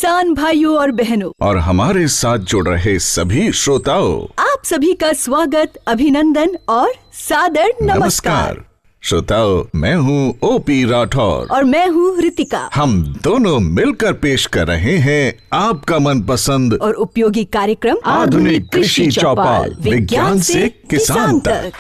किसान भाइयों और बहनों और हमारे साथ जुड़ रहे सभी श्रोताओं, आप सभी का स्वागत, अभिनंदन और सादर नमस्कार। श्रोताओं, मैं हूँ ओपी राठौर और मैं हूँ रितिका। हम दोनों मिलकर पेश कर रहे हैं आपका मनपसंद और उपयोगी कार्यक्रम आधुनिक कृषि चौपाल, विज्ञान से किसान तक।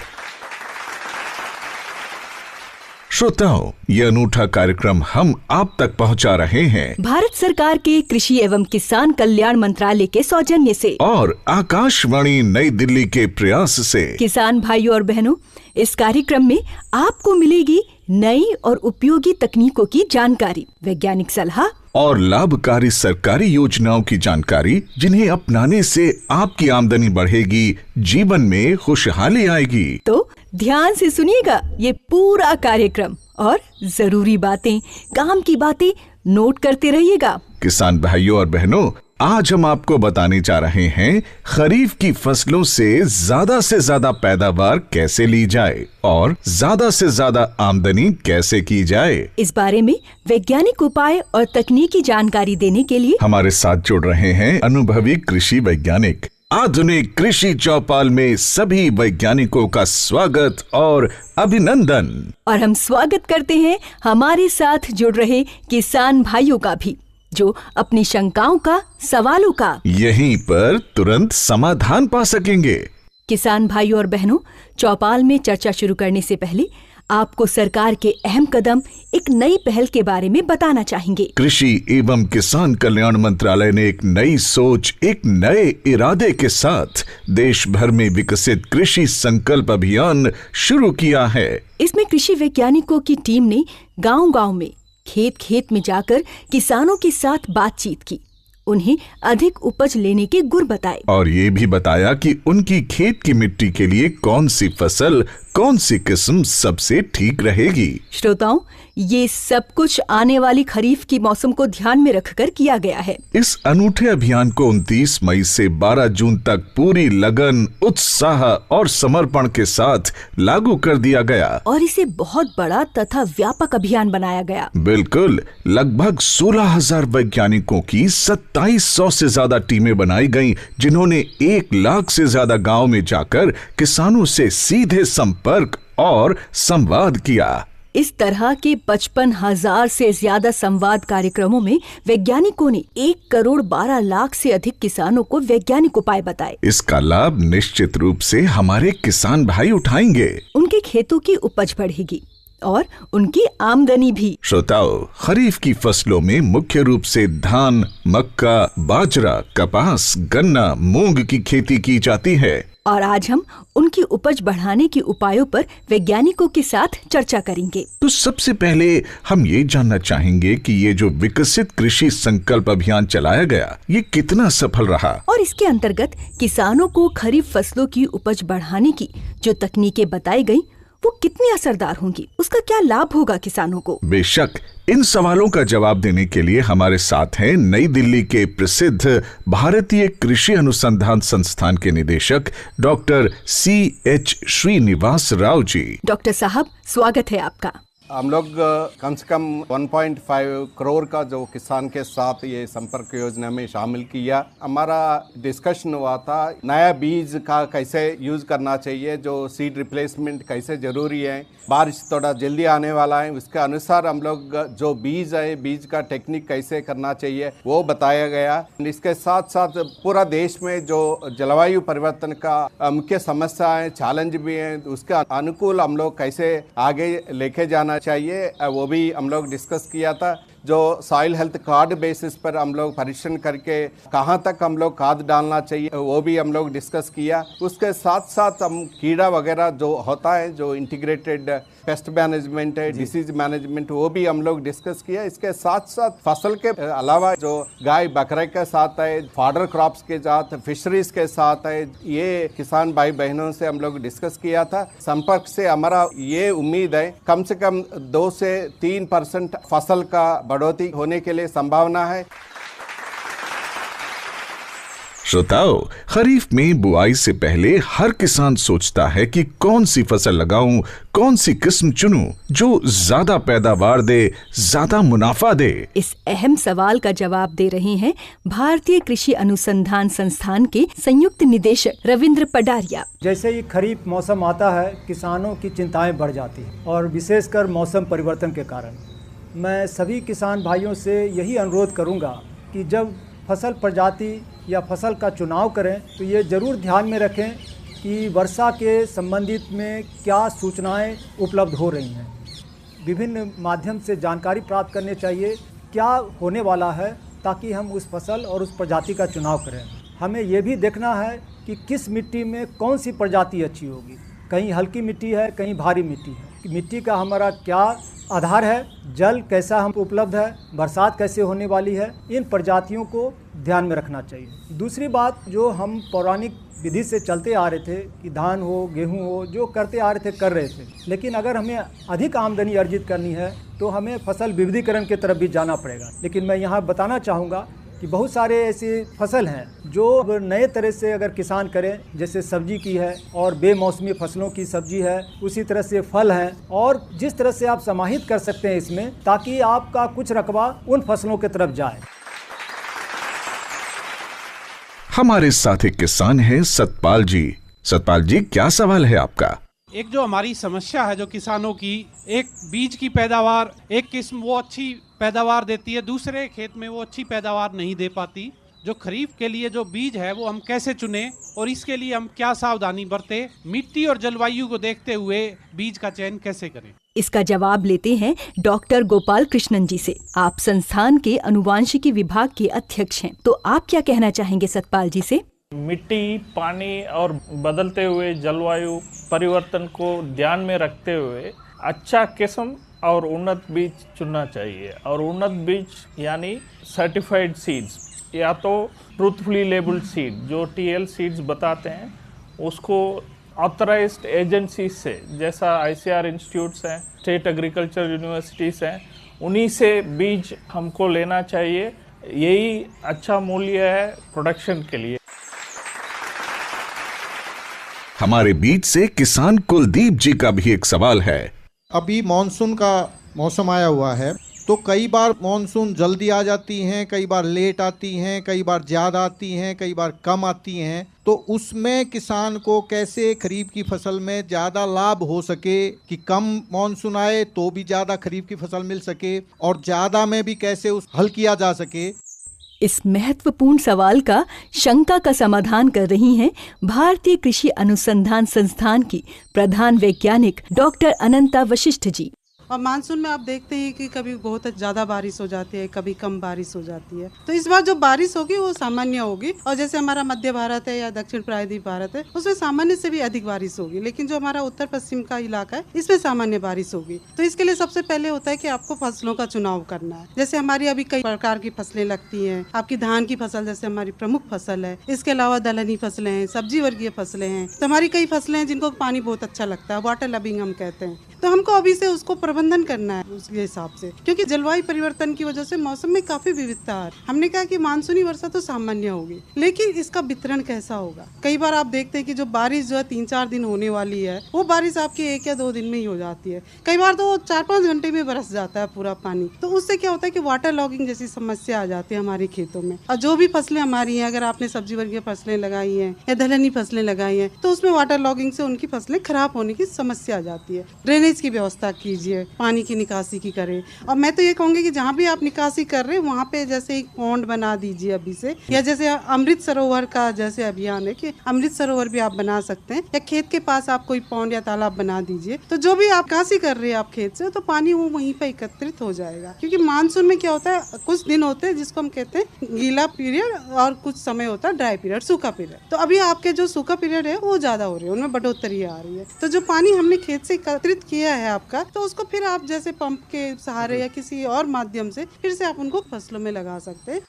श्रोताओं, ये अनूठा कार्यक्रम हम आप तक पहुंचा रहे हैं भारत सरकार के कृषि एवं किसान कल्याण मंत्रालय के सौजन्य से और आकाशवाणी नई दिल्ली के प्रयास से। किसान भाइयों और बहनों, इस कार्यक्रम में आपको मिलेगी नई और उपयोगी तकनीकों की जानकारी, वैज्ञानिक सलाह और लाभकारी सरकारी योजनाओं की जानकारी, जिन्हें अपनाने से आपकी आमदनी बढ़ेगी, जीवन में खुशहाली आएगी। तो ध्यान से सुनिएगा ये पूरा कार्यक्रम और जरूरी बातें, काम की बातें नोट करते रहिएगा। किसान भाइयों और बहनों, आज हम आपको बताने जा रहे हैं खरीफ की फसलों से ज्यादा पैदावार कैसे ली जाए और ज्यादा से ज्यादा आमदनी कैसे की जाए। इस बारे में वैज्ञानिक उपाय और तकनीकी जानकारी देने के लिए हमारे साथ जुड़ रहे हैं अनुभवी कृषि वैज्ञानिक। आधुनिक कृषि चौपाल में सभी वैज्ञानिकों का स्वागत और अभिनंदन। और हम स्वागत करते हैं हमारे साथ जुड़ रहे किसान भाइयों का भी, जो अपनी शंकाओं का, सवालों का यहीं पर तुरंत समाधान पा सकेंगे। किसान भाइयों और बहनों, चौपाल में चर्चा शुरू करने से पहले आपको सरकार के अहम कदम, एक नई पहल के बारे में बताना चाहेंगे। कृषि एवं किसान कल्याण मंत्रालय ने एक नई सोच, एक नए इरादे के साथ देश भर में विकसित कृषि संकल्प अभियान शुरू किया है। इसमें कृषि वैज्ञानिकों की टीम ने गांव-गांव में, खेत में जाकर किसानों के साथ बातचीत की, उन्हें अधिक उपज लेने के गुर बताए और ये भी बताया कि उनकी खेत की मिट्टी के लिए कौन सी फसल, कौन सी किस्म सबसे ठीक रहेगी। श्रोताओं, ये सब कुछ आने वाली खरीफ की मौसम को ध्यान में रखकर किया गया है। इस अनूठे अभियान को 29 मई से 12 जून तक पूरी लगन, उत्साह और समर्पण के साथ लागू कर दिया गया और इसे बहुत बड़ा तथा व्यापक अभियान बनाया गया। बिल्कुल, लगभग 16,000 वैज्ञानिकों की 2700 से ज्यादा टीमें बनाई गईं, जिन्होंने 1 लाख से ज्यादा गाँव में जाकर किसानों से सीधे संपर्क और संवाद किया। इस तरह के 55,000 से ज्यादा संवाद कार्यक्रमों में वैज्ञानिकों ने 1 करोड़ 12 लाख से अधिक किसानों को वैज्ञानिक उपाय बताए। इसका लाभ निश्चित रूप से हमारे किसान भाई उठाएंगे। उनके खेतों की उपज बढ़ेगी और उनकी आमदनी भी। श्रोताओं, खरीफ की फसलों में मुख्य रूप से धान, मक्का, बाजरा, कपास, गन्ना, मूंग की खेती की जाती है और आज हम उनकी उपज बढ़ाने के उपायों पर वैज्ञानिकों के साथ चर्चा करेंगे। तो सबसे पहले हम ये जानना चाहेंगे कि ये जो विकसित कृषि संकल्प अभियान चलाया गया, ये कितना सफल रहा और इसके अंतर्गत किसानों को खरीफ फसलों की उपज बढ़ाने की जो तकनीकें बताई गई, वो कितनी असरदार होंगी, उसका क्या लाभ होगा किसानों को। बेशक, इन सवालों का जवाब देने के लिए हमारे साथ हैं नई दिल्ली के प्रसिद्ध भारतीय कृषि अनुसंधान संस्थान के निदेशक doctor C.H. Srinivas Rao ji. Doctor साहब, स्वागत है आपका। हम लोग कम से कम 1.5 करोड़ का जो किसान के साथ ये संपर्क योजना में शामिल किया। हमारा डिस्कशन हुआ था नया बीज का कैसे यूज़ करना चाहिए, जो सीड रिप्लेसमेंट कैसे ज़रूरी है, बारिश थोड़ा जल्दी आने वाला है, उसके अनुसार हम लोग जो बीज है, बीज का टेक्निक कैसे करना चाहिए वो बताया गया। इसके साथ साथ पूरा देश में जो जलवायु परिवर्तन का मुख्य समस्या है, चैलेंज भी है, उसके अनुकूल हम लोग कैसे आगे लेके जाना चाहिए वो भी हम लोग डिस्कस किया था। जो सॉइल हेल्थ कार्ड बेसिस पर हम लोग परीक्षण करके कहाँ तक हम लोग खाद डालना चाहिए वो भी हम लोग डिस्कस किया। उसके साथ साथ हम कीड़ा वगैरह जो होता है, जो इंटीग्रेटेड पेस्ट मैनेजमेंट है, डिसीज मैनेजमेंट, वो भी हम लोग डिस्कस किया। इसके साथ साथ फसल के अलावा जो गाय बकरे के साथ है, फॉडर क्रॉप्स के साथ, फिशरीज के साथ है, ये किसान भाई बहनों से हम लोग डिस्कस किया था। संपर्क से हमारा ये उम्मीद है कम से कम 2 से 3% फसल का बढ़ोतरी होने के लिए संभावना है। श्रोताओ, खरीफ में बुआई से पहले हर किसान सोचता है कि कौन सी फसल लगाऊं, कौन सी किस्म चुनूं जो ज्यादा पैदावार दे, ज्यादा मुनाफा दे। इस अहम सवाल का जवाब दे रहे हैं भारतीय कृषि अनुसंधान संस्थान के संयुक्त निदेशक रविंद्र पडारिया। जैसे ही खरीफ मौसम आता है, किसानों की चिंताएं बढ़ जाती हैं और विशेषकर मौसम परिवर्तन के कारण। मैं सभी किसान भाइयों से यही अनुरोध करूंगा कि जब फसल प्रजाति या फसल का चुनाव करें तो ये ज़रूर ध्यान में रखें कि वर्षा के संबंधित में क्या सूचनाएं उपलब्ध हो रही हैं। विभिन्न माध्यम से जानकारी प्राप्त करनी चाहिए क्या होने वाला है, ताकि हम उस फसल और उस प्रजाति का चुनाव करें। हमें ये भी देखना है कि किस मिट्टी में कौन सी प्रजाति अच्छी होगी। कहीं हल्की मिट्टी है, कहीं भारी मिट्टी है। मिट्टी का हमारा क्या आधार है, जल कैसा हम उपलब्ध है, बरसात कैसे होने वाली है, इन प्रजातियों को ध्यान में रखना चाहिए। दूसरी बात, जो हम पौराणिक विधि से चलते आ रहे थे कि धान हो, गेहूं हो, जो करते आ रहे थे कर रहे थे, लेकिन अगर हमें अधिक आमदनी अर्जित करनी है तो हमें फसल विविधीकरण की तरफ भी जाना पड़ेगा। लेकिन मैं यहाँ बताना चाहूँगा कि बहुत सारे ऐसी फसल हैं जो नए तरह से अगर किसान करें, जैसे सब्जी की है और बेमौसमी फसलों की सब्जी है, उसी तरह से फल हैं, और जिस तरह से आप समाहित कर सकते हैं इसमें, ताकि आपका कुछ रकबा उन फसलों की तरफ जाए। हमारे साथ एक किसान हैं सतपाल जी। सतपाल जी, क्या सवाल है आपका? एक जो हमारी समस्या है जो किसानों की, एक बीज की पैदावार, एक किस्म वो अच्छी पैदावार देती है, दूसरे खेत में वो अच्छी पैदावार नहीं दे पाती। जो खरीफ के लिए जो बीज है वो हम कैसे चुने और इसके लिए हम क्या सावधानी बरतें, मिट्टी और जलवायु को देखते हुए बीज का चयन कैसे करें? इसका जवाब लेते हैं डॉक्टर गोपाल कृष्णन जी से। आप संस्थान के अनुवांशिकी विभाग के अध्यक्ष हैं, तो आप क्या कहना चाहेंगे सतपाल जी से? मिट्टी, पानी और बदलते हुए जलवायु परिवर्तन को ध्यान में रखते हुए अच्छा किस्म और उन्नत बीज चुनना चाहिए। और उन्नत बीज यानी सर्टिफाइड सीड्स, या तो ट्रूथफुली लेबल्ड सीड जो TL सीड्स बताते हैं, उसको ऑथराइज्ड एजेंसी से, जैसा ICAR इंस्टीट्यूट्स हैं, स्टेट एग्रीकल्चर यूनिवर्सिटीज़ हैं, उन्हीं से बीज हमको लेना चाहिए। यही अच्छा मूल्य है प्रोडक्शन के लिए। हमारे बीच से किसान कुलदीप जी का भी एक सवाल है। अभी मॉनसून का मौसम आया हुआ है, तो कई बार मॉनसून जल्दी आ जाती हैं, कई बार लेट आती हैं, कई बार ज़्यादा आती हैं, कई बार कम आती हैं। तो उसमें किसान को कैसे खरीफ की फसल में ज़्यादा लाभ हो सके कि कम मॉनसून आए तो भी ज़्यादा खरीफ की फसल मिल सके, और ज़्यादा में भी कैसे उस हल किया जा सके। इस महत्वपूर्ण सवाल का शंका का समाधान कर रही हैं भारतीय कृषि अनुसंधान संस्थान की प्रधान वैज्ञानिक डॉक्टर अनंता वशिष्ठ जी। और मानसून में आप देखते हैं कि कभी बहुत ज़्यादा बारिश हो जाती है, कभी कम बारिश हो जाती है। तो इस बार जो बारिश होगी वो सामान्य होगी, और जैसे हमारा मध्य भारत है या दक्षिण प्रायद्वीप भारत है, उसमें सामान्य से भी अधिक बारिश होगी। लेकिन जो हमारा उत्तर पश्चिम का इलाका है, इसमें सामान्य बारिश होगी। तो इसके लिए सबसे पहले होता है कि आपको फसलों का चुनाव करना है। जैसे हमारी अभी कई प्रकार की फसलें लगती हैं। आपकी धान की फसल जैसे हमारी प्रमुख फसल है, इसके अलावा दलहनी फसलें हैं, सब्जी वर्गीय फसलें हैं। तो हमारी कई फसलें हैं जिनको पानी बहुत अच्छा लगता है, वाटर लविंग हम कहते हैं। तो हमको अभी से उसको प्रबंधन करना है उसके हिसाब से, क्योंकि जलवायु परिवर्तन की वजह से मौसम में काफी विविधता है। हमने कहा कि मानसूनी वर्षा तो सामान्य होगी, लेकिन इसका वितरण कैसा होगा। कई बार आप देखते हैं कि जो बारिश जो है 3-4 दिन होने वाली है, वो बारिश आपकी 1 या 2 दिन में ही हो जाती है। कई बार तो 4-5 घंटे में बरस जाता है पूरा पानी। तो उससे क्या होता है कि वाटर लॉगिंग जैसी समस्या आ जाती है हमारे खेतों में। और जो भी फसलें हमारी हैं, अगर आपने सब्जी वर्गीय फसलें लगाई हैं या दलहनी फसलें लगाई हैं, तो उसमें वाटर लॉगिंग से उनकी फसलें खराब होने की समस्या आ जाती है। ड्रेनेज की व्यवस्था कीजिए, पानी की निकासी की करें। और मैं तो ये कहूँगी कि जहाँ भी आप निकासी कर रहे हैं वहाँ पे जैसे एक पॉन्ड बना दीजिए अभी से, या जैसे अमृत सरोवर का जैसे अभियान है कि अमृत सरोवर भी आप बना सकते हैं, या खेत के पास आप कोई पॉन्ड या तालाब बना दीजिए। तो जो भी आप निकासी कर रहे हैं आप खेत से, तो पानी वो वहीं पे एकत्रित हो जाएगा। क्योंकि मानसून में क्या होता है, कुछ दिन होते हैं जिसको हम कहते हैं गीला पीरियड, और कुछ समय होता है ड्राई पीरियड, सूखा पीरियड। तो अभी आपके जो सूखा पीरियड है वो ज्यादा हो रही है, उनमें बढ़ोतरी आ रही है। तो जो पानी हमने खेत से एकत्रित किया है आपका, तो उसको फिर आप जैसे पंप के सहारे या किसी और माध्यम से फिर से आप उनको फसलों में लगा सकते हैं।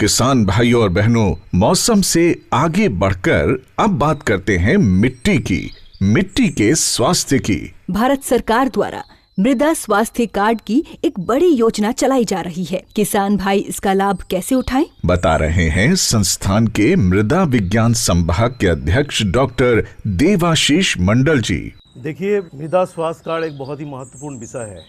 किसान भाइयों और बहनों, मौसम से आगे बढ़कर अब बात करते हैं मिट्टी की, मिट्टी के स्वास्थ्य की। भारत सरकार द्वारा मृदा स्वास्थ्य कार्ड की एक बड़ी योजना चलाई जा रही है। किसान भाई इसका लाभ कैसे उठाएं? बता रहे हैं संस्थान के मृदा विज्ञान संभाग के अध्यक्ष डॉक्टर देवाशीष मंडल जी। देखिए, मृदा स्वास्थ्य कार्ड एक बहुत ही महत्वपूर्ण विषय है।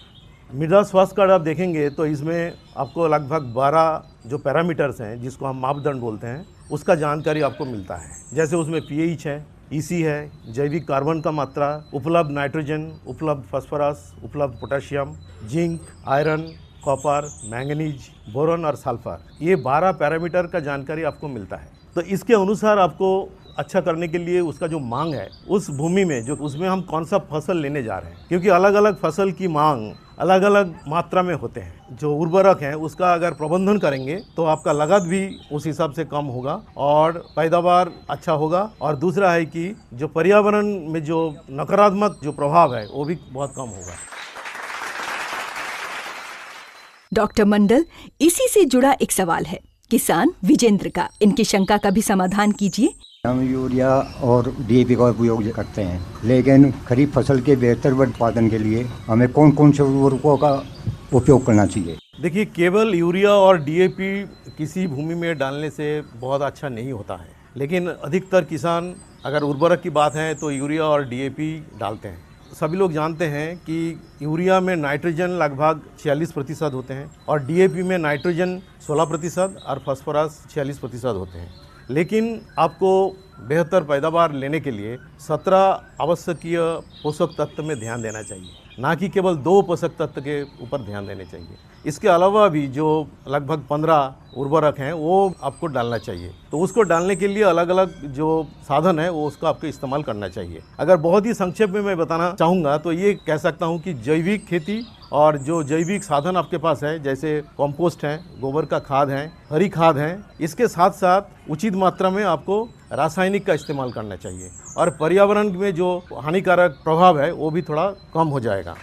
मृदा स्वास्थ्य कार्ड आप देखेंगे तो इसमें आपको लगभग 12 जो पैरामीटर्स हैं, जिसको हम मापदंड बोलते हैं, उसका जानकारी आपको मिलता है। जैसे उसमें pH है, EC है, जैविक कार्बन का मात्रा, उपलब्ध नाइट्रोजन, उपलब्ध फास्फोरस, उपलब्ध potassium, zinc, iron, copper, manganese, boron और सल्फर, ये 12 पैरामीटर का जानकारी आपको मिलता है। तो इसके अनुसार आपको अच्छा करने के लिए उसका जो मांग है उस भूमि में, जो उसमें हम कौन सा फसल लेने जा रहे हैं, क्योंकि अलग अलग फसल की मांग अलग अलग मात्रा में होते हैं। जो उर्वरक है उसका अगर प्रबंधन करेंगे तो आपका लागत भी उस हिसाब से कम होगा और पैदावार अच्छा होगा। और दूसरा है कि जो पर्यावरण में जो नकारात्मक जो प्रभाव है वो भी बहुत कम होगा। डॉक्टर मंडल, इसी से जुड़ा एक सवाल है किसान विजेंद्र का। इनकी शंका का भी समाधान कीजिए। हम यूरिया और DAP का उपयोग करते हैं, लेकिन खरीफ फसल के बेहतर उत्पादन के लिए हमें कौन कौन से उर्वरकों का उपयोग करना चाहिए? देखिए, केवल यूरिया और DAP किसी भूमि में डालने से बहुत अच्छा नहीं होता है, लेकिन अधिकतर किसान अगर उर्वरक की बात है तो यूरिया और DAP डालते हैं। सभी लोग जानते हैं कि यूरिया में नाइट्रोजन लगभग 46% होते हैं और DAP में नाइट्रोजन 16% और फास्फोरस 46% होते हैं। लेकिन आपको बेहतर पैदावार लेने के लिए 17 आवश्यकीय पोषक तत्व में ध्यान देना चाहिए, ना कि केवल 2 पोषक तत्व के ऊपर ध्यान देने चाहिए। इसके अलावा भी जो लगभग 15 उर्वरक हैं वो आपको डालना चाहिए। तो उसको डालने के लिए अलग अलग जो साधन है वो उसका आपको इस्तेमाल करना चाहिए। अगर बहुत ही संक्षेप में मैं बताना चाहूँगा तो ये कह सकता हूँ कि जैविक खेती और जो जैविक साधन आपके पास है, जैसे कंपोस्ट है, गोबर का खाद है, हरी खाद है, इसके साथ साथ उचित मात्रा में आपको रासायनिक का इस्तेमाल करना चाहिए और पर्यावरण में जो हानिकारक प्रभाव है वो भी थोड़ा कम हो जाएगा।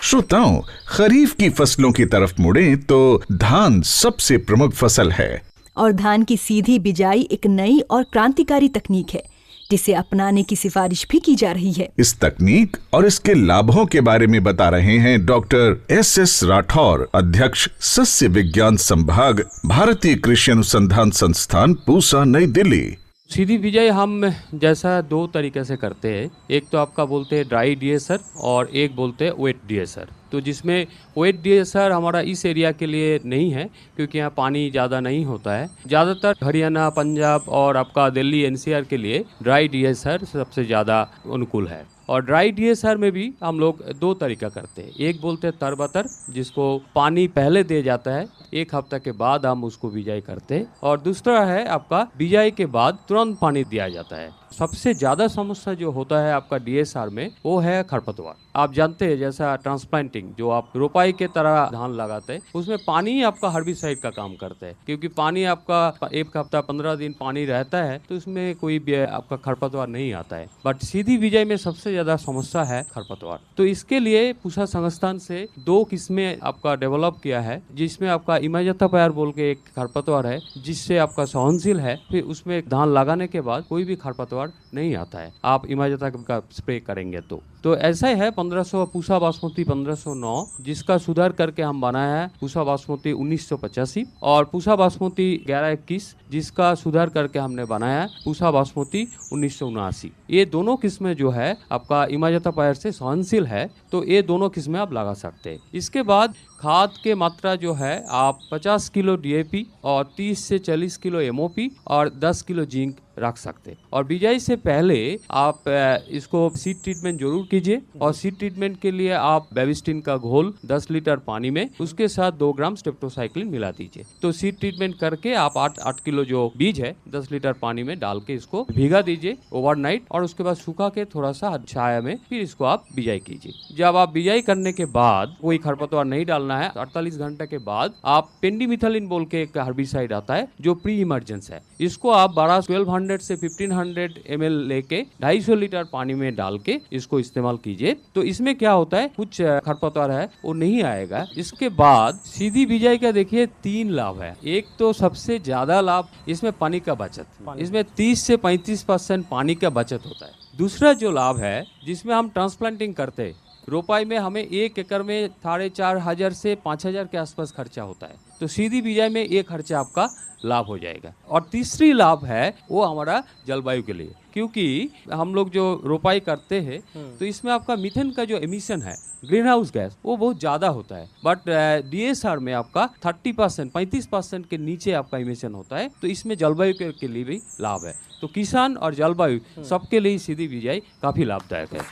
श्रोताओं, खरीफ की फसलों की तरफ मुड़ें तो धान सबसे प्रमुख फसल है और धान की सीधी बिजाई एक नई और क्रांतिकारी तकनीक है जिसे अपनाने की सिफारिश भी की जा रही है। इस तकनीक और इसके लाभों के बारे में बता रहे हैं डॉक्टर SS राठौर, अध्यक्ष सस्य विज्ञान संभाग, भारतीय कृषि अनुसंधान संस्थान, पूसा, नई दिल्ली। सीधी बिजाई हम जैसा 2 तरीके से करते हैं। एक तो आपका बोलते हैं ड्राई डिएसर और एक बोलते हैं वेट डिएसर। तो जिसमें वेट डिएसर हमारा इस एरिया के लिए नहीं है क्योंकि यहाँ पानी ज़्यादा नहीं होता है। ज़्यादातर हरियाणा, पंजाब और आपका दिल्ली NCR के लिए ड्राई डिएसर सबसे ज़्यादा अनुकूल है। और ड्राई DSR में भी हम लोग 2 तरीका करते हैं। एक बोलते हैं तरबतर, जिसको पानी पहले दिया जाता है, 1 हफ्ता के बाद हम उसको बिजाई करते हैं। और दूसरा है आपका बिजाई के बाद तुरंत पानी दिया जाता है। सबसे ज़्यादा समस्या जो होता है आपका DSR में वो है खरपतवार। आप जानते हैं जैसा ट्रांसप्लांटिंग जो आप रोपाई के तरह धान लगाते हैं उसमें पानी आपका हर्बिसाइड का काम करता है, क्योंकि पानी आपका 1 हफ्ता 15 दिन पानी रहता है तो उसमें कोई भी आपका खरपतवार नहीं आता है। बट सीधी बिजाई में सबसे ज़्यादा समस्या है खरपतवार। तो इसके लिए पूसा संस्थान से 2 किस्में आपका डेवलप किया है, जिसमें आपका इमाजथापायर बोल के एक खरपतवार है जिससे आपका सहनशील है। फिर उसमें धान लगाने के बाद कोई भी खरपतवार नहीं आता है आप इमाजथा का स्प्रे करेंगे तो ऐसा ही है। 1500 पूसा बासमती 1509 जिसका सुधार करके हम बनाया है पूसा बासमती 1985 और पूसा बासमती 1121 जिसका सुधार करके हमने बनाया है पूसा बासमती 1979। ये दोनों किस्में जो है आपका इमाजथापायर से सहनशील है, तो ये दोनों किस्में आप लगा सकते हैं। इसके बाद खाद के मात्रा जो है आप 50 किलो DAP और 30 से 40 किलो MOP और 10 किलो जिंक रख सकते हैं। और बिजाई से पहले आप इसको सीड ट्रीटमेंट जरूर कीजिए और सीड ट्रीटमेंट के लिए आप बेबिस्टिन का घोल 10 लीटर पानी में उसके साथ 2 ग्राम स्टेप्टोसाइक्लिन मिला दीजिए। तो सीड ट्रीटमेंट करके आप 8 किलो जो बीज है 10 लीटर पानी में डाल के इसको भिगा दीजिए ओवरनाइट और उसके बाद सुखा के थोड़ा सा छाया में फिर इसको आप बिजाई कीजिए। जब आप बिजाई करने के बाद कोई खरपतवार नहीं डालना है, 48 घंटे के बाद आप पेंडिमिथलिन बोल के एक हर्बिसाइड आता है जो प्री इमरजेंस है, इसको आप 1200 से 1500 ml लेके 250 लीटर पानी में डाल के इसको इस्तेमाल कीजिए। तो इसमें क्या होता है, कुछ खरपतवार है वो नहीं आएगा। इसके बाद सीधी बिजाई का देखिए 3 लाभ है। एक तो सबसे ज्यादा लाभ इसमें पानी का बचत, इसमें 30 से 35% पानी का बचत होता है। दूसरा जो लाभ है जिसमें हम ट्रांसप्लांटिंग करते हैं, रोपाई में हमें 1 एकड़ में 4,500 से 5,000 के आसपास खर्चा होता है, तो सीधी बिजाई में ये खर्चा आपका लाभ हो जाएगा। और तीसरी लाभ है वो हमारा जलवायु के लिए, क्योंकि हम लोग जो रोपाई करते हैं तो इसमें आपका मीथेन का जो एमिशन है, ग्रीन हाउस गैस, वो बहुत ज़्यादा होता है। बट DSR में आपका 30% 35% के नीचे आपका एमिशन होता है, तो इसमें जलवायु के लिए भी लाभ है। तो किसान और जलवायु सबके लिए सीधी बिजाई काफ़ी लाभदायक है।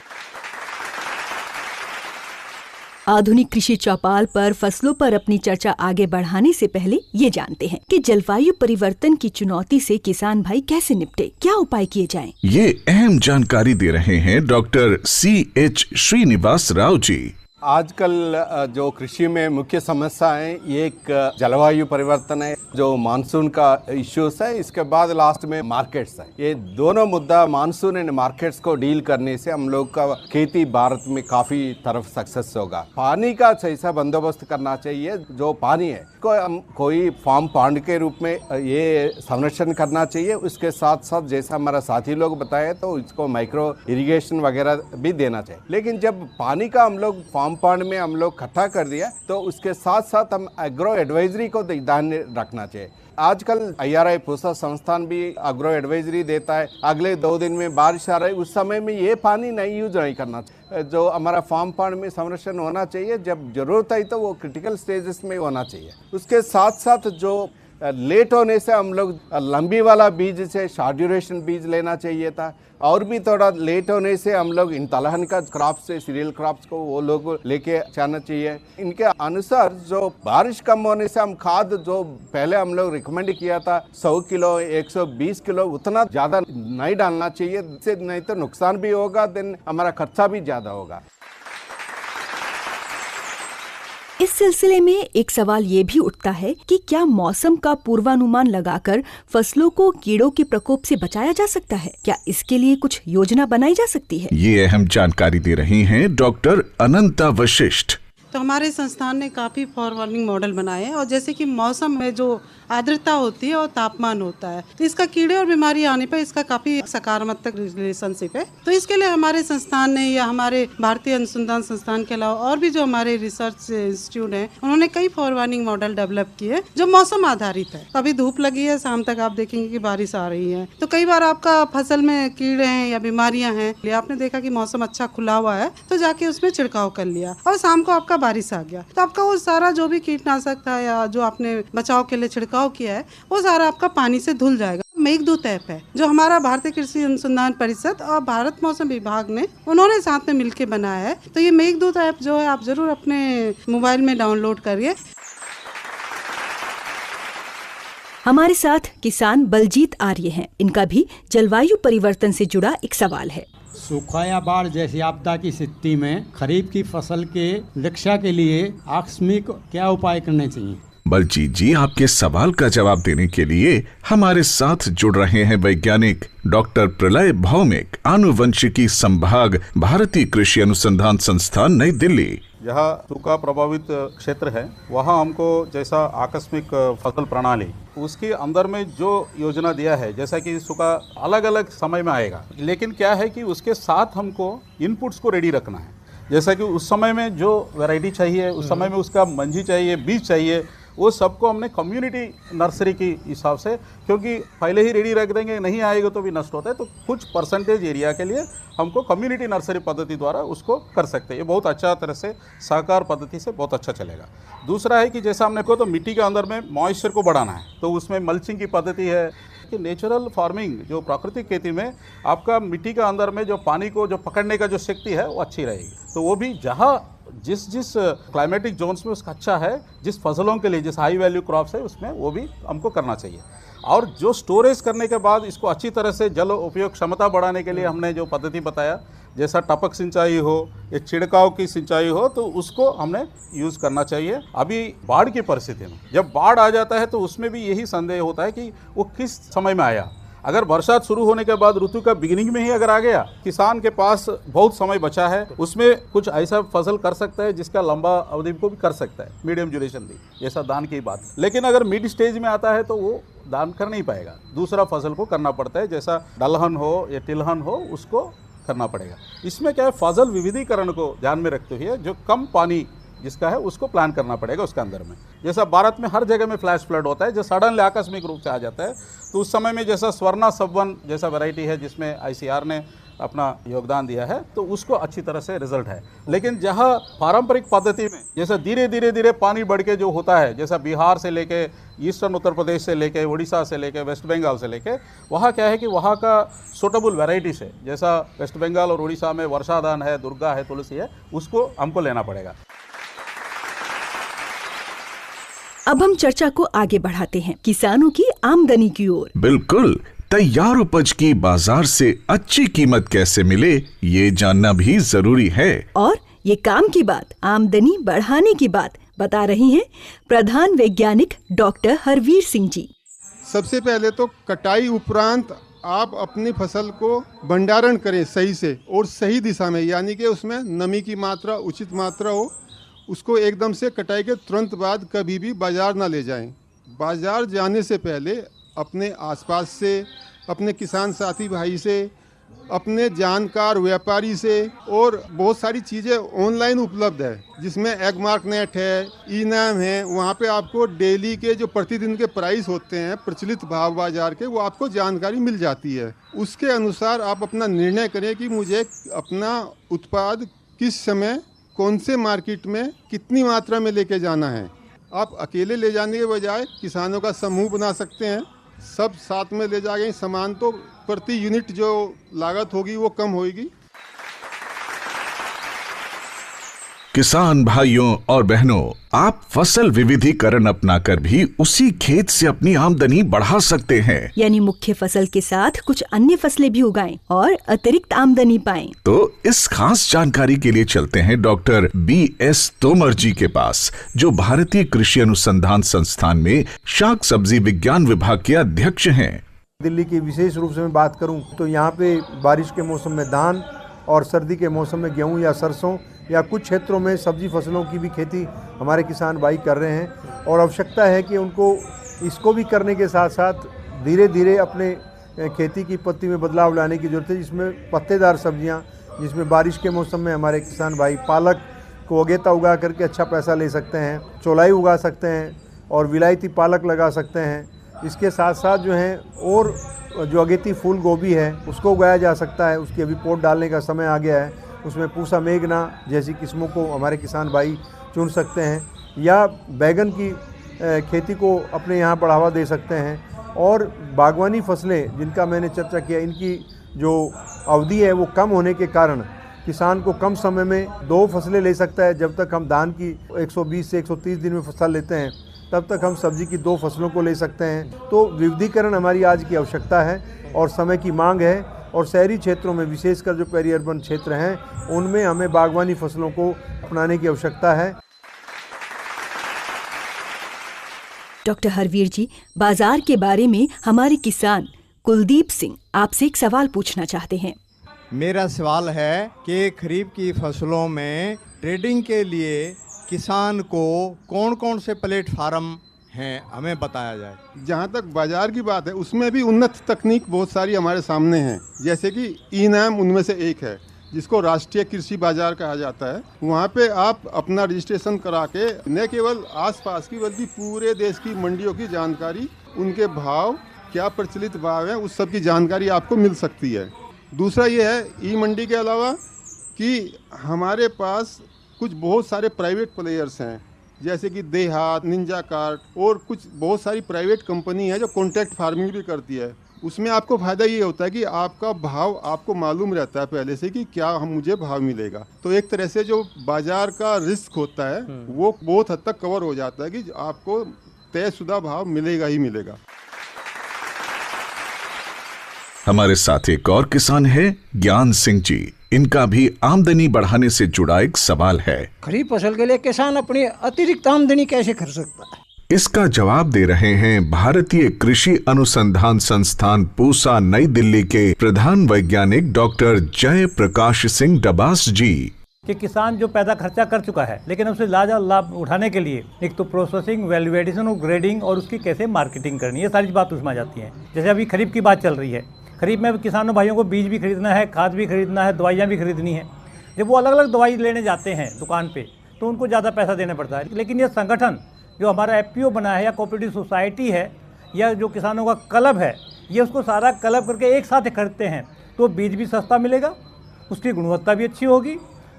आधुनिक कृषि चौपाल पर फसलों पर अपनी चर्चा आगे बढ़ाने से पहले ये जानते हैं कि जलवायु परिवर्तन की चुनौती से किसान भाई कैसे निपटे, क्या उपाय किए जाएं? ये अहम जानकारी दे रहे हैं डॉक्टर CH श्रीनिवास राव जी। आजकल जो कृषि में मुख्य समस्या है, एक जलवायु परिवर्तन है, जो मानसून का इश्यूज है, इसके बाद लास्ट में मार्केट्स है। ये दोनों मुद्दा मानसून एंड मार्केट्स को डील करने से हम लोग का खेती भारत में काफी तरफ सक्सेस होगा। पानी का सही सा बंदोबस्त करना चाहिए। जो पानी है को हम कोई फार्म पॉन्ड के रूप में ये संरक्षण करना चाहिए। उसके साथ साथ जैसा हमारा साथी लोग बताए तो इसको माइक्रो इरिगेशन वगैरह भी देना चाहिए। लेकिन जब पानी का हम लोग फार्म पॉन्ड में हम लोग इकट्ठा कर दिया तो उसके साथ साथ हम एग्रो एडवाइजरी को ध्यान रखना चाहिए। आजकल IRI पूसा संस्थान भी एग्रो एडवाइजरी देता है। अगले 2 दिन में बारिश आ रही, उस समय में ये पानी नहीं यूज नहीं करना चाहिए। जो हमारा फार्म पॉन्ड में संरक्षण होना चाहिए, जब जरूरत है तो वो क्रिटिकल स्टेजेस में होना चाहिए। उसके साथ साथ जो लेट होने से हम लोग लंबी वाला बीज से शॉर्ट ड्यूरेशन बीज लेना चाहिए था, और भी थोड़ा लेट होने से हम लोग इन दलहन का क्रॉप से सीरियल क्रॉप्स को वो लोग लेके जाना चाहिए। इनके अनुसार जो बारिश कम होने से हम खाद जो पहले हम लोग रिकमेंड किया था 100 किलो 120 किलो उतना ज़्यादा नहीं डालना चाहिए, इससे नहीं तो नुकसान भी होगा, देन हमारा खर्चा भी ज़्यादा होगा। इस सिलसिले में एक सवाल ये भी उठता है कि क्या मौसम का पूर्वानुमान लगाकर फसलों को कीड़ों के प्रकोप से बचाया जा सकता है? क्या इसके लिए कुछ योजना बनाई जा सकती है? ये अहम जानकारी दे रही हैं डॉक्टर अनंता वशिष्ठ। तो हमारे संस्थान ने काफ़ी फॉरवार्निंग मॉडल बनाए हैं, और जैसे कि मौसम में जो आर्द्रता होती है और तापमान होता है, तो इसका कीड़े और बीमारी आने पर इसका काफ़ी सकारात्मक रिलेशनशिप है। तो इसके लिए हमारे संस्थान ने या हमारे भारतीय अनुसंधान संस्थान के अलावा और भी जो हमारे रिसर्च इंस्टीट्यूट हैं, उन्होंने कई फॉरवार्निंग मॉडल डेवलप किए जो मौसम आधारित है। अभी धूप लगी है, शाम तक आप देखेंगे कि बारिश आ रही है, तो कई बार आपका फसल में कीड़े हैं या बीमारियां हैं, आपने देखा कि मौसम अच्छा खुला हुआ है तो जाके उसमें छिड़काव कर लिया और शाम को आपका बारिश आ गया, तो आपका वो सारा जो भी कीटनाशक था या जो आपने बचाव के लिए छिड़काव किया है वो सारा आपका पानी से धुल जाएगा। मेघदूत ऐप है जो हमारा भारतीय कृषि अनुसंधान परिषद और भारत मौसम विभाग ने उन्होंने साथ में मिलकर बनाया है। तो ये मेघदूत ऐप जो है आप जरूर अपने मोबाइल में डाउनलोड करिए। हमारे साथ किसान बलजीत आर्य हैं। इनका भी जलवायु परिवर्तन से जुड़ा एक सवाल है। सूखा या बाढ़ जैसी आपदा की स्थिति में खरीफ की फसल के रक्षा के लिए आकस्मिक क्या उपाय करने चाहिए? बलजीत जी, आपके सवाल का जवाब देने के लिए हमारे साथ जुड़ रहे हैं वैज्ञानिक डॉक्टर प्रलय भौमिक, आनुवंशिकी संभाग, भारतीय कृषि अनुसंधान संस्थान, नई दिल्ली। जहाँ सूखा प्रभावित क्षेत्र है वहाँ हमको जैसा आकस्मिक फसल प्रणाली उसके अंदर में जो योजना दिया है, जैसा कि सूखा अलग अलग समय में आएगा, लेकिन क्या है कि उसके साथ हमको इनपुट्स को रेडी रखना है। जैसा कि उस समय में जो वैरायटी चाहिए, उस समय में उसका मंजी चाहिए, बीज चाहिए, वो सबको हमने कम्युनिटी नर्सरी के हिसाब से, क्योंकि पहले ही रेडी रख देंगे नहीं आएगा तो भी नष्ट होता है, तो कुछ परसेंटेज एरिया के लिए हमको कम्युनिटी नर्सरी पद्धति द्वारा उसको कर सकते हैं। ये बहुत अच्छा तरह से सहकार पद्धति से बहुत अच्छा चलेगा। दूसरा है कि जैसा हमने कहा तो मिट्टी के अंदर में मॉइस्चर को बढ़ाना है, तो उसमें मल्चिंग की पद्धति है कि नेचुरल फार्मिंग जो प्राकृतिक खेती में आपका मिट्टी के अंदर में जो पानी को जो पकड़ने का जो शक्ति है वो अच्छी रहेगी। तो वो भी जहाँ जिस क्लाइमेटिक जोन्स में उसका अच्छा है, जिस फसलों के लिए जिस हाई वैल्यू क्रॉप्स है उसमें वो भी हमको करना चाहिए। और जो स्टोरेज करने के बाद इसको अच्छी तरह से जल उपयोग क्षमता बढ़ाने के लिए हमने जो पद्धति बताया, जैसा टपक सिंचाई हो या छिड़काव की सिंचाई हो, तो उसको हमने यूज़ करना चाहिए। अभी बाढ़ की परिस्थिति में जब बाढ़ आ जाता है तो उसमें भी यही संदेह होता है कि वो किस समय में आया। अगर बरसात शुरू होने के बाद ऋतु का बिगिनिंग में ही अगर आ गया, किसान के पास बहुत समय बचा है, उसमें कुछ ऐसा फसल कर सकता है जिसका लंबा अवधि को भी कर सकता है, मीडियम ड्यूरेशन भी, जैसा धान की बात। लेकिन अगर मिड स्टेज में आता है तो वो दान कर नहीं पाएगा, दूसरा फसल को करना पड़ता है, जैसा दलहन हो या तिलहन हो उसको करना पड़ेगा। इसमें क्या है, फसल विविधीकरण को ध्यान में रखते हुए जो कम पानी जिसका है उसको प्लान करना पड़ेगा उसके अंदर में। जैसा भारत में हर जगह में फ्लैश फ्लड होता है, जो सडनली आकस्मिक रूप से आ जाता है, तो उस समय में जैसा स्वर्णा सब-1 जैसा वैरायटी है जिसमें ICR ने अपना योगदान दिया है, तो उसको अच्छी तरह से रिजल्ट है। लेकिन जहाँ पारंपरिक पद्धति में जैसा धीरे धीरे पानी बढ़ के जो होता है, जैसा बिहार से लेके ईस्टर्न उत्तर प्रदेश से लेके उड़ीसा से लेके वेस्ट बंगाल से लेके, वहाँ क्या है कि वहाँ का सूटेबल वैरायटी से, जैसा वेस्ट बंगाल और उड़ीसा में वर्षाधान है, दुर्गा है, तुलसी है, उसको हमको लेना पड़ेगा। अब हम चर्चा को आगे बढ़ाते हैं किसानों की आमदनी की ओर। बिल्कुल, तैयार उपज की बाजार से अच्छी कीमत कैसे मिले, ये जानना भी जरूरी है। और ये काम की बात, आमदनी बढ़ाने की बात बता रही हैं प्रधान वैज्ञानिक डॉक्टर हरवीर सिंह जी। सबसे पहले तो कटाई उपरांत आप अपनी फसल को भंडारण करें सही से और सही दिशा में, यानी कि उसमें नमी की मात्रा उचित मात्रा हो। उसको एकदम से कटाई के तुरंत बाद कभी भी बाज़ार ना ले जाएं। बाज़ार जाने से पहले अपने आसपास से, अपने किसान साथी भाई से, अपने जानकार व्यापारी से, और बहुत सारी चीज़ें ऑनलाइन उपलब्ध है जिसमें एगमार्क नेट है, ई-नाम है, वहाँ पे आपको डेली के जो प्रतिदिन के प्राइस होते हैं, प्रचलित भाव बाज़ार के, वो आपको जानकारी मिल जाती है। उसके अनुसार आप अपना निर्णय करें कि मुझे अपना उत्पाद किस समय कौन से मार्केट में कितनी मात्रा में लेके जाना है। आप अकेले ले जाने के बजाय किसानों का समूह बना सकते हैं, सब साथ में ले जाएंगे सामान, तो प्रति यूनिट जो लागत होगी वो कम होगी। किसान भाइयों और बहनों, आप फसल विविधीकरण अपनाकर भी उसी खेत से अपनी आमदनी बढ़ा सकते हैं। यानी मुख्य फसल के साथ कुछ अन्य फसलें भी उगाएं और अतिरिक्त आमदनी पाएं। तो इस खास जानकारी के लिए चलते हैं डॉक्टर BS तोमर जी के पास, जो भारतीय कृषि अनुसंधान संस्थान में शाक सब्जी विज्ञान विभाग के अध्यक्ष हैं। दिल्ली की विशेष रूप से मैं बात करूं तो यहाँ पे बारिश के मौसम में धान और सर्दी के मौसम में गेहूं या सरसों या कुछ क्षेत्रों में सब्जी फसलों की भी खेती हमारे किसान भाई कर रहे हैं। और आवश्यकता है कि उनको इसको भी करने के साथ साथ धीरे धीरे अपने खेती की पत्ती में बदलाव लाने की ज़रूरत है, जिसमें पत्तेदार सब्जियां, जिसमें बारिश के मौसम में हमारे किसान भाई पालक को अगेता उगा करके अच्छा पैसा ले सकते हैं, चौलाई उगा सकते हैं और विलायती पालक लगा सकते हैं। इसके साथ साथ जो है और जो अगेती फूल गोभी है उसको उगाया जा सकता है। उसकी अभी पोट डालने का समय आ गया है, उसमें पूसा मेघना जैसी किस्मों को हमारे किसान भाई चुन सकते हैं, या बैगन की खेती को अपने यहाँ बढ़ावा दे सकते हैं। और बागवानी फसलें जिनका मैंने चर्चा किया, इनकी जो अवधि है वो कम होने के कारण किसान को कम समय में 2 फसलें ले सकता है। जब तक हम धान की 120 से 130 दिन में फसल लेते हैं, तब तक हम सब्जी की 2 फसलों को ले सकते हैं। तो विविधीकरण हमारी आज की आवश्यकता है और समय की मांग है। और शहरी क्षेत्रों में, विशेषकर जो पेरी अर्बन क्षेत्र हैं, उनमें हमें बागवानी फसलों को अपनाने की आवश्यकता है। डॉक्टर हरवीर जी, बाजार के बारे में हमारे किसान कुलदीप सिंह आपसे एक सवाल पूछना चाहते हैं। मेरा सवाल है कि खरीफ की फसलों में ट्रेडिंग के लिए किसान को कौन कौन से प्लेटफार्म हैं, हमें बताया जाए। जहाँ तक बाजार की बात है, उसमें भी उन्नत तकनीक बहुत सारी हमारे सामने हैं, जैसे कि ई-नाम उनमें से एक है, जिसको राष्ट्रीय कृषि बाजार कहा जाता है। वहाँ पे आप अपना रजिस्ट्रेशन करा के न केवल आसपास की बल्कि पूरे देश की मंडियों की जानकारी, उनके भाव, क्या प्रचलित भाव है, उस सब की जानकारी आपको मिल सकती है। दूसरा ये है ई मंडी के अलावा कि हमारे पास कुछ बहुत सारे प्राइवेट प्लेयर्स हैं, जैसे कि देहात, निंजा कार्ट और कुछ बहुत सारी प्राइवेट कंपनी है जो कॉन्ट्रैक्ट फार्मिंग भी करती है। उसमें आपको फ़ायदा ये होता है कि आपका भाव आपको मालूम रहता है पहले से कि क्या मुझे भाव मिलेगा। तो एक तरह से जो बाजार का रिस्क होता है वो बहुत हद तक कवर हो जाता है कि आपको तयशुदा भाव मिलेगा ही मिलेगा। हमारे साथ एक और किसान है ज्ञान सिंह जी। इनका भी आमदनी बढ़ाने से जुड़ा एक सवाल है। खरीफ फसल के लिए किसान अपनी अतिरिक्त आमदनी कैसे कर सकता है? इसका जवाब दे रहे हैं भारतीय कृषि अनुसंधान संस्थान पूसा नई दिल्ली के प्रधान वैज्ञानिक डॉक्टर जय प्रकाश सिंह डबास जी। कि किसान जो पैदा खर्चा कर चुका है, लेकिन उसे लाभ उठाने के लिए एक तो प्रोसेसिंग, वैल्यू एडिशन और ग्रेडिंग और उसकी कैसे मार्केटिंग करनी है, ये सारी बात उसमें आ जाती है। जैसे अभी खरीफ की बात चल रही है, खरीफ में किसानों भाइयों को बीज भी खरीदना है, खाद भी खरीदना है, दवाइयाँ भी खरीदनी है। जब वो अलग अलग दवाई लेने जाते हैं दुकान पे तो उनको ज़्यादा पैसा देना पड़ता है। लेकिन ये संगठन जो हमारा FPO बना है या कोऑपरेटिव सोसाइटी है या जो किसानों का क्लब है, ये उसको सारा क्लब करके एक साथ खरीदते हैं तो बीज भी सस्ता मिलेगा, उसकी गुणवत्ता भी अच्छी होगी,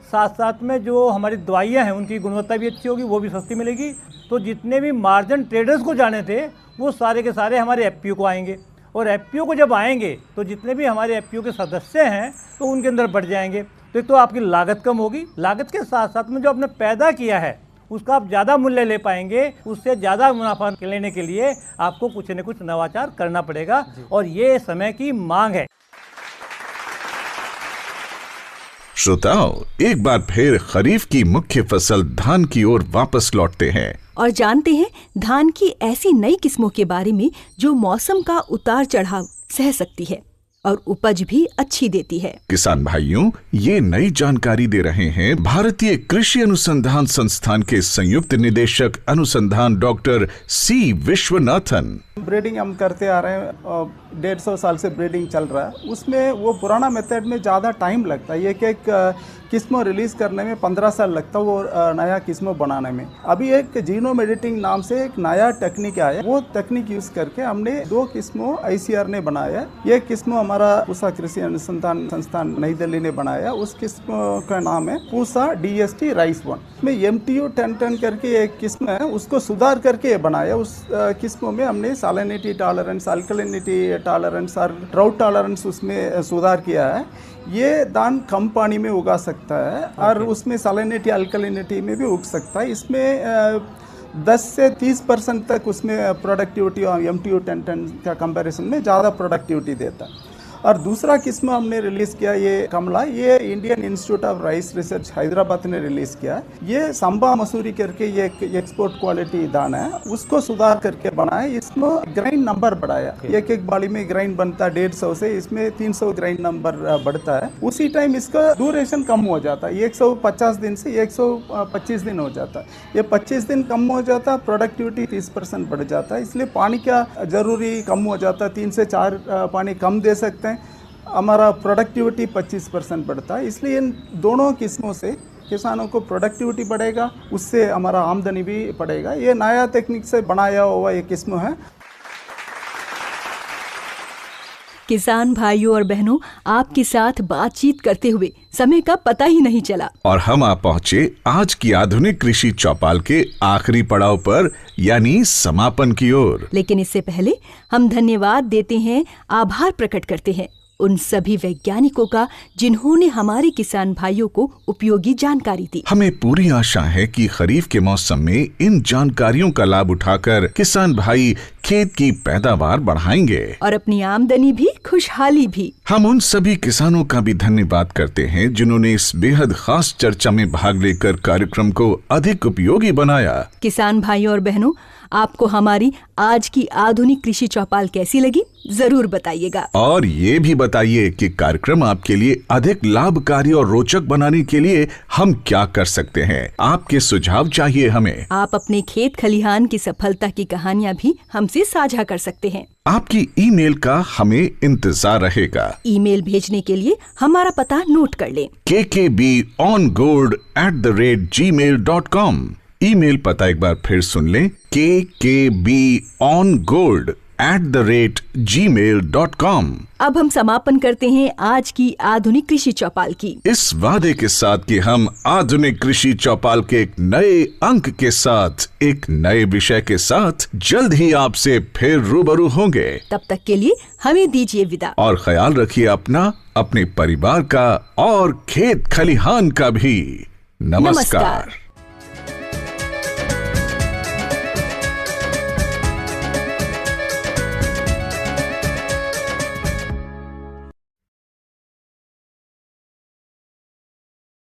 साथ साथ में जो हमारी दवाइयाँ हैं उनकी गुणवत्ता भी अच्छी होगी, वो भी सस्ती मिलेगी। तो जितने भी मार्जिन ट्रेडर्स को जाने थे वो सारे के सारे हमारे FPO को आएंगे, और FPO को जब आएंगे तो जितने भी हमारे FPO के सदस्य हैं तो उनके अंदर बढ़ जाएंगे। तो एक तो आपकी लागत कम होगी, लागत के साथ साथ में जो आपने पैदा किया है उसका आप ज़्यादा मूल्य ले पाएंगे, उससे ज़्यादा मुनाफा लेने के लिए आपको कुछ न कुछ नवाचार करना पड़ेगा और ये समय की मांग है। श्रोताओं, एक बार फिर खरीफ की मुख्य फसल धान की ओर वापस लौटते हैं और जानते हैं धान की ऐसी नई किस्मों के बारे में जो मौसम का उतार चढ़ाव सह सकती है और उपज भी अच्छी देती है। किसान भाइयों, ये नई जानकारी दे रहे हैं भारतीय कृषि अनुसंधान संस्थान के संयुक्त निदेशक अनुसंधान डॉक्टर C विश्वनाथन। ब्रीडिंग हम करते आ रहे हैं, 150 साल से ब्रीडिंग चल रहा है। उसमें वो पुराना मेथड में ज़्यादा टाइम लगता है, एक किस्मों रिलीज़ करने में 15 साल लगता है वो नया किस्मों बनाने में। अभी एक जीनोम एडिटिंग नाम से एक नया टेक्निक आया, वो टेक्निक यूज़ करके हमने 2 किस्मों ICR ने बनाया। ये किस्मों हमारा पूसा कृषि अनुसंधान संस्थान नई दिल्ली ने बनाया। उस किस्म का नाम है पूसा DST राइस 1 में MTU 1010 करके एक किस्म है, उसको सुधार करके बनाया। उस किस्मों में हमने सैलिनिटी टॉलरेंस, अल्कलिनिटी टॉलरेंस और ड्राउट टॉलरेंस उसमें सुधार किया है। ये धान कम पानी में उगा सकता है और उसमें सैलिनिटी अल्कलिनिटी में भी उग सकता है। इसमें 10 से 30% तक उसमें प्रोडक्टिविटी और MTU 1010 का कंपैरिजन में ज़्यादा प्रोडक्टिविटी देता है। और दूसरा किस्म हमने रिलीज़ किया ये कमला, ये Indian institute of rice research Hyderabad ने रिलीज़ किया। ये संबा मसूरी करके ये एक्सपोर्ट क्वालिटी दाना है, उसको सुधार करके बनाया। इसमें ग्राइंड नंबर बढ़ाया, एक बाली में ग्राइंड बनता है 150 से, इसमें 300 ग्राइंड नंबर बढ़ता है। उसी टाइम इसका ड्यूरेशन कम हो जाता है, 150 दिन से 125 दिन हो जाता है। ये 25 दिन कम हो जाता है, प्रोडक्टिविटी 30% बढ़ जाता है। इसलिए पानी का जरूरी कम हो जाता है, 3 से 4 पानी कम दे सकते हैं, हमारा प्रोडक्टिविटी 25% बढ़ता है। इसलिए इन दोनों किस्मों से किसानों को प्रोडक्टिविटी बढ़ेगा, उससे हमारा आमदनी भी बढ़ेगा। ये नया टेक्निक से बनाया हुआ ये किस्म है। किसान भाइयों और बहनों, आपके साथ बातचीत करते हुए समय का पता ही नहीं चला और हम आ पहुँचे आज की आधुनिक कृषि चौपाल के आखिरी पड़ाव पर, यानी समापन की ओर। लेकिन इससे पहले हम धन्यवाद देते हैं, आभार प्रकट करते हैं उन सभी वैज्ञानिकों का जिन्होंने हमारे किसान भाइयों को उपयोगी जानकारी दी। हमें पूरी आशा है कि खरीफ के मौसम में इन जानकारियों का लाभ उठाकर किसान भाई खेत की पैदावार बढ़ाएंगे और अपनी आमदनी भी, खुशहाली भी। हम उन सभी किसानों का भी धन्यवाद करते हैं जिन्होंने इस बेहद खास चर्चा में भाग लेकर कार्यक्रम को अधिक उपयोगी बनाया। किसान भाइयों और बहनों, आपको हमारी आज की आधुनिक कृषि चौपाल कैसी लगी, जरूर बताइएगा। और ये भी बताइए कि कार्यक्रम आपके लिए अधिक लाभकारी और रोचक बनाने के लिए हम क्या कर सकते हैं। आपके सुझाव चाहिए हमें। आप अपने खेत खलिहान की सफलता की कहानियाँ भी हमसे साझा कर सकते हैं। आपकी ईमेल का हमें इंतजार रहेगा। ईमेल भेजने के लिए हमारा पता नोट कर लें, kkbongold@gmail.com। ईमेल पता एक बार फिर सुन लें, kkbongold@gmail.com। अब हम समापन करते हैं आज की आधुनिक कृषि चौपाल की, इस वादे के साथ कि हम आधुनिक कृषि चौपाल के एक नए अंक के साथ, एक नए विषय के साथ जल्द ही आपसे फिर रूबरू होंगे। तब तक के लिए हमें दीजिए विदा और ख्याल रखिए अपना, अपने परिवार का और खेत खलिहान का भी। नमस्कार।